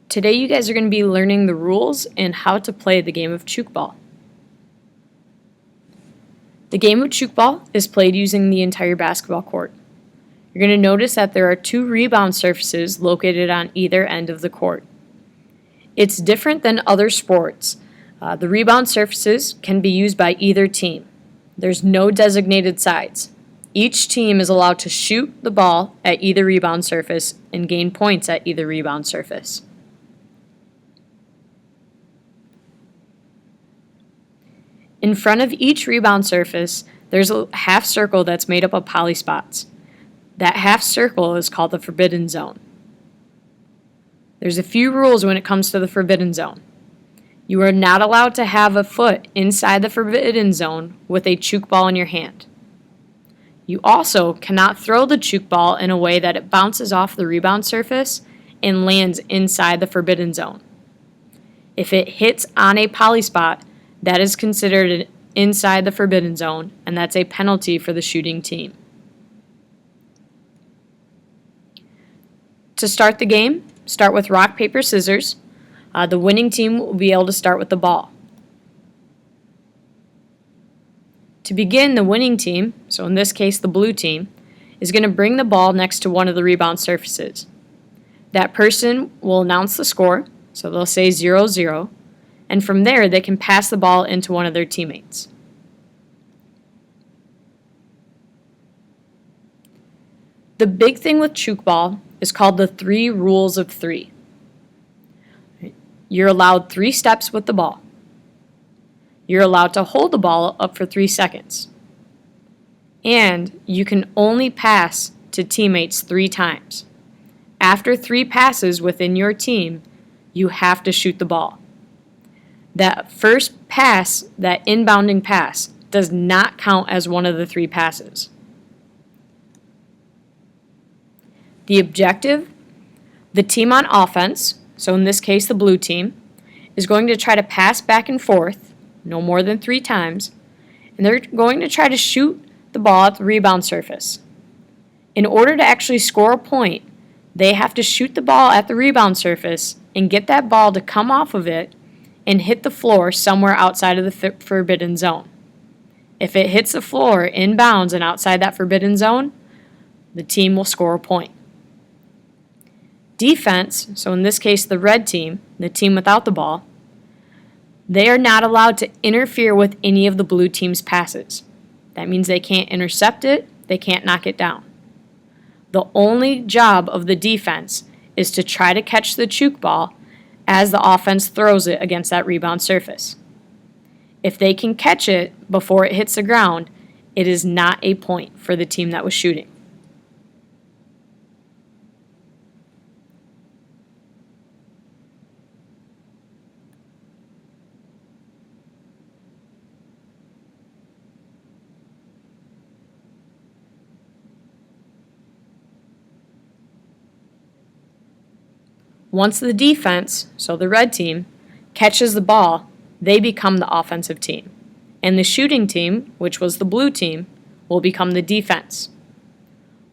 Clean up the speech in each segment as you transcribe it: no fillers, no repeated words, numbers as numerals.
Today you guys are going to be learning the rules and how to play the game of Tchoukball. The game of Tchoukball is played using the entire basketball court. You're going to notice that there are 2 rebound surfaces located on either end of the court. It's different than other sports. The rebound surfaces can be used by either team. There's no designated sides. Each team is allowed to shoot the ball at either rebound surface and gain points at either rebound surface. In front of each rebound surface, there's a half circle that's made up of poly spots. That half circle is called the forbidden zone. There's a few rules when it comes to the forbidden zone. You are not allowed to have a foot inside the forbidden zone with a Tchoukball in your hand. You also cannot throw the Tchoukball in a way that it bounces off the rebound surface and lands inside the forbidden zone. If it hits on a poly spot, that is considered inside the forbidden zone, and that's a penalty for the shooting team. To start the game, start with rock, paper, scissors. The winning team will be able to start with the ball. To begin, the winning team, so in this case the blue team, is going to bring the ball next to one of the rebound surfaces. That person will announce the score, so they'll say 0-0, and from there they can pass the ball into one of their teammates. The big thing with Tchoukball is called the 3 rules of 3. You're allowed 3 steps with the ball. You're allowed to hold the ball up for 3 seconds. And you can only pass to teammates 3 times. After 3 passes within your team, you have to shoot the ball. That first pass, that inbounding pass, does not count as one of the 3 passes. The objective, the team on offense, so in this case the blue team, is going to try to pass back and forth, no more than 3 times, and they're going to try to shoot the ball at the rebound surface. In order to actually score a point, they have to shoot the ball at the rebound surface and get that ball to come off of it and hit the floor somewhere outside of the forbidden zone. If it hits the floor inbounds and outside that forbidden zone, the team will score a point. Defense, so in this case the red team, the team without the ball, they are not allowed to interfere with any of the blue team's passes. That means they can't intercept it, they can't knock it down. The only job of the defense is to try to catch the Tchoukball as the offense throws it against that rebound surface. If they can catch it before it hits the ground, it is not a point for the team that was shooting. Once the defense, so the red team, catches the ball, they become the offensive team. And the shooting team, which was the blue team, will become the defense.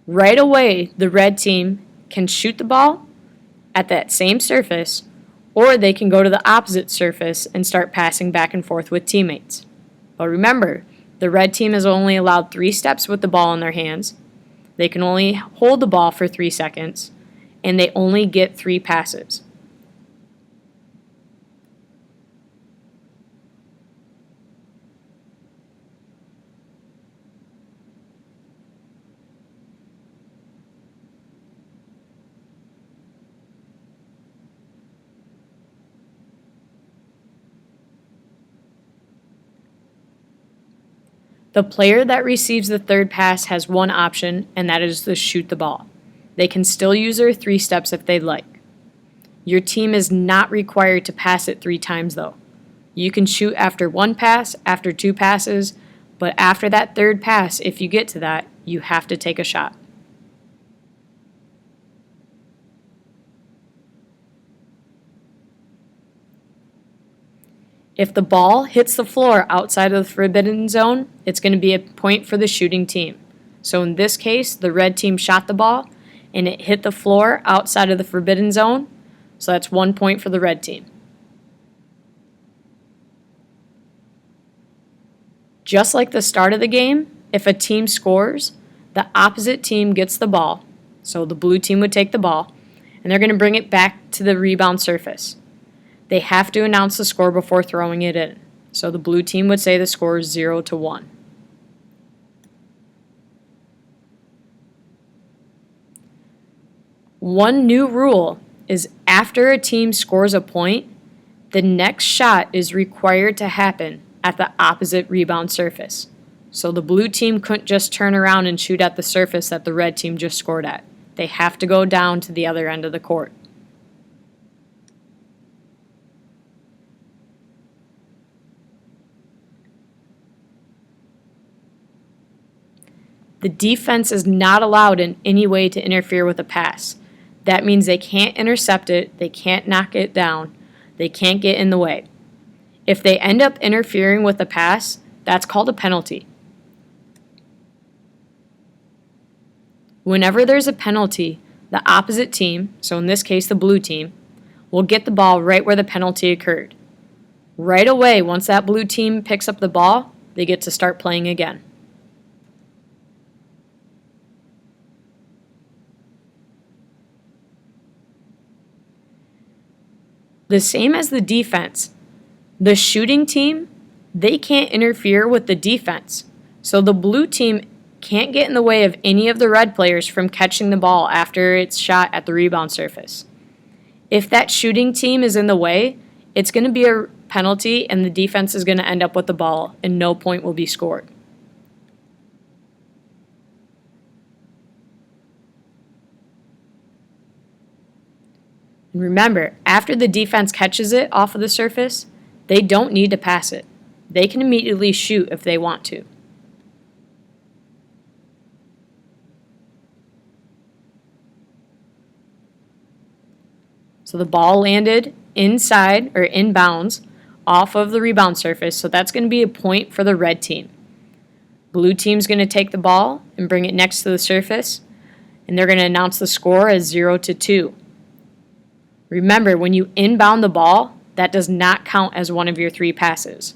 Right away, the red team can shoot the ball at that same surface, or they can go to the opposite surface and start passing back and forth with teammates. But remember, the red team is only allowed 3 steps with the ball in their hands. They can only hold the ball for 3 seconds. And they only get 3 passes. The player that receives the 3rd pass has one option, and that is to shoot the ball. They can still use their 3 steps if they'd like. Your team is not required to pass it 3 times though. You can shoot after 1 pass, after 2 passes, but after that 3rd pass, if you get to that, you have to take a shot. If the ball hits the floor outside of the forbidden zone, it's going to be a point for the shooting team. So in this case, the red team shot the ball and it hit the floor outside of the forbidden zone. So that's 1 point for the red team. Just like the start of the game, if a team scores, the opposite team gets the ball. So the blue team would take the ball, and they're going to bring it back to the rebound surface. They have to announce the score before throwing it in. So the blue team would say the score is 0-1. One new rule is after a team scores a point, the next shot is required to happen at the opposite rebound surface. So the blue team couldn't just turn around and shoot at the surface that the red team just scored at. They have to go down to the other end of the court. The defense is not allowed in any way to interfere with a pass. That means they can't intercept it, they can't knock it down, they can't get in the way. If they end up interfering with the pass, that's called a penalty. Whenever there's a penalty, the opposite team, so in this case the blue team, will get the ball right where the penalty occurred. Right away, once that blue team picks up the ball, they get to start playing again. The same as the defense. The shooting team, they can't interfere with the defense. So the blue team can't get in the way of any of the red players from catching the ball after it's shot at the rebound surface. If that shooting team is in the way, it's going to be a penalty and the defense is going to end up with the ball and no point will be scored. And remember, after the defense catches it off of the surface, they don't need to pass it. They can immediately shoot if they want to. So the ball landed inside or inbounds off of the rebound surface, so that's going to be a point for the red team. Blue team's going to take the ball and bring it next to the surface, and they're going to announce the score as 0-2. Remember, when you inbound the ball, that does not count as one of your 3 passes.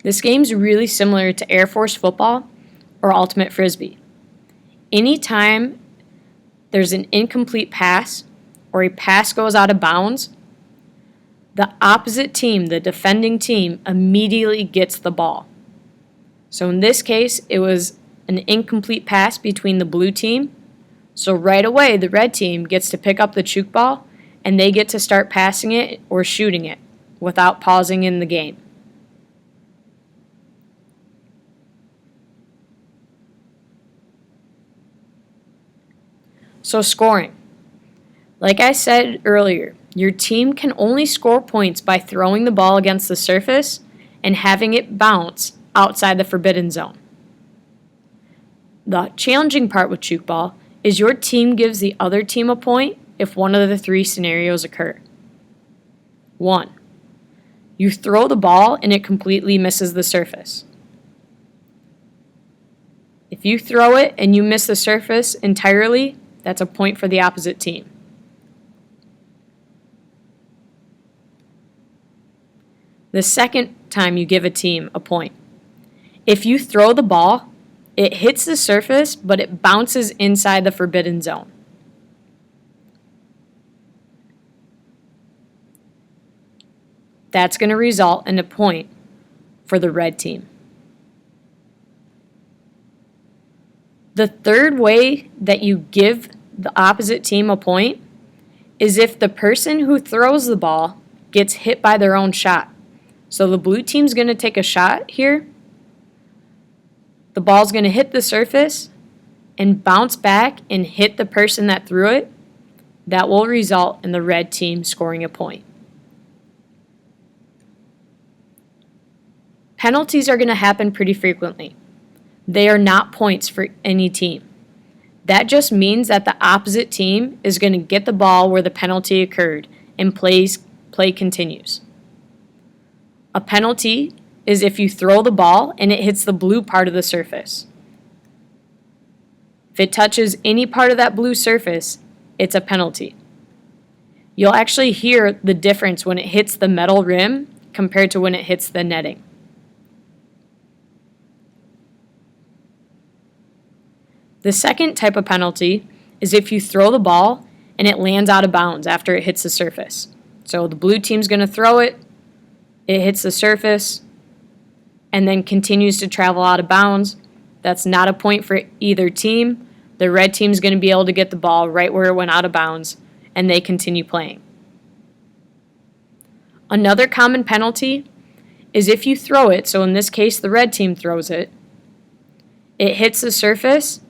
This game's really similar to Air Force football or Ultimate Frisbee. Anytime there's an incomplete pass or a pass goes out of bounds, the opposite team, the defending team, immediately gets the ball. So in this case, it was an incomplete pass between the blue team. So right away, the red team gets to pick up the Tchoukball and they get to start passing it or shooting it without pausing in the game. So scoring. Like I said earlier, your team can only score points by throwing the ball against the surface and having it bounce outside the forbidden zone. The challenging part with Tchoukball is your team gives the other team a point if one of the 3 scenarios occur. 1. You throw the ball and it completely misses the surface. If you throw it and you miss the surface entirely, that's a point for the opposite team. The second time you give a team a point. If you throw the ball, it hits the surface, but it bounces inside the forbidden zone. That's going to result in a point for the red team. The third way that you give the opposite team a point is if the person who throws the ball gets hit by their own shot. So the blue team's going to take a shot here. The ball's going to hit the surface and bounce back and hit the person that threw it. That will result in the red team scoring a point. Penalties are going to happen pretty frequently. They are not points for any team. That just means that the opposite team is going to get the ball where the penalty occurred and play continues. A penalty is if you throw the ball and it hits the blue part of the surface. If it touches any part of that blue surface, it's a penalty. You'll actually hear the difference when it hits the metal rim compared to when it hits the netting. The second type of penalty is if you throw the ball and it lands out of bounds after it hits the surface. So the blue team's going to throw it, it hits the surface, and then continues to travel out of bounds. That's not a point for either team. The red team's going to be able to get the ball right where it went out of bounds, and they continue playing. Another common penalty is if you throw it, so in this case the red team throws it, it hits the surface,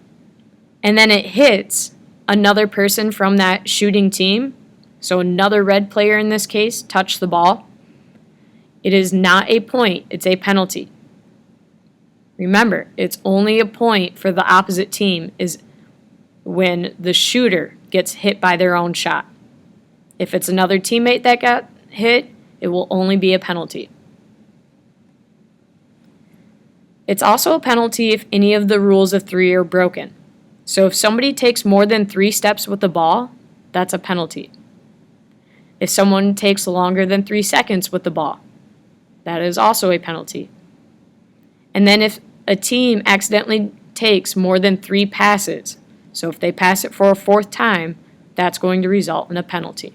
and then it hits another person from that shooting team, so another red player in this case touched the ball. It is not a point, it's a penalty. Remember, it's only a point for the opposite team is when the shooter gets hit by their own shot. If it's another teammate that got hit, it will only be a penalty. It's also a penalty if any of the rules of three are broken. So if somebody takes more than 3 steps with the ball, that's a penalty. If someone takes longer than 3 seconds with the ball, that is also a penalty. And then if a team accidentally takes more than 3 passes, so if they pass it for a 4th time, that's going to result in a penalty.